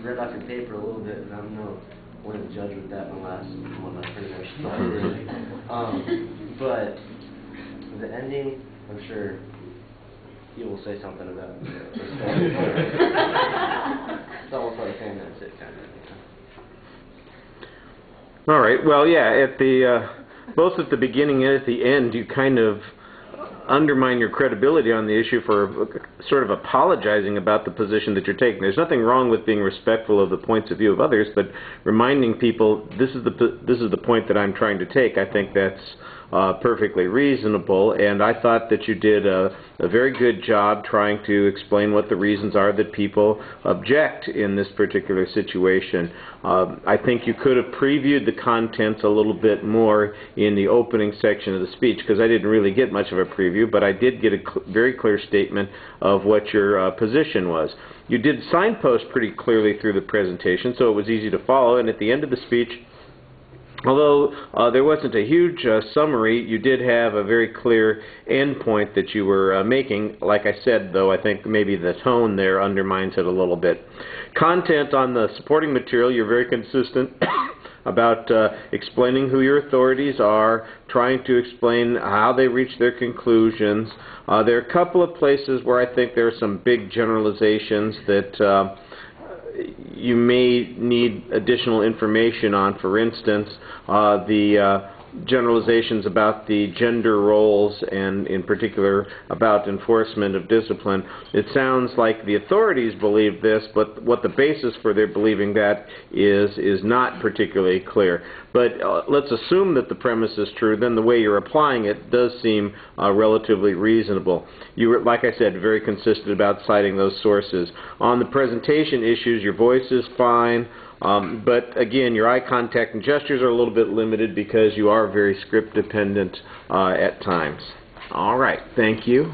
read off your paper a little bit, and I don't know when the judge with that one last pretty much started. But the ending, I'm sure you will say something about it. It's almost like a fan that's it kind of. All right. Well, yeah. At the both at the beginning and at the end, you kind of undermine your credibility on the issue for sort of apologizing about the position that you're taking. There's nothing wrong with being respectful of the points of view of others, but reminding people this is the point that I'm trying to take. I think that's perfectly reasonable, and I thought that you did a very good job trying to explain what the reasons are that people object in this particular situation. I think you could have previewed the contents a little bit more in the opening section of the speech, because I didn't really get much of a preview, but I did get a very clear statement of what your position was. You did signpost pretty clearly through the presentation, so it was easy to follow, and at the end of the speech, although there wasn't a huge summary, you did have a very clear end point that you were making. Like I said, though, I think maybe the tone there undermines it a little bit. Content on the supporting material, you're very consistent about explaining who your authorities are, trying to explain how they reach their conclusions. There are a couple of places where I think there are some big generalizations that you may need additional information on. For instance, the generalizations about the gender roles and in particular about enforcement of discipline. It sounds like the authorities believe this, but what the basis for their believing that is not particularly clear. But let's assume that the premise is true, then the way you're applying it does seem relatively reasonable. You were, like I said, very consistent about citing those sources. On the presentation issues, your voice is fine. But again, your eye contact and gestures are a little bit limited because you are very script dependent at times. All right, thank you.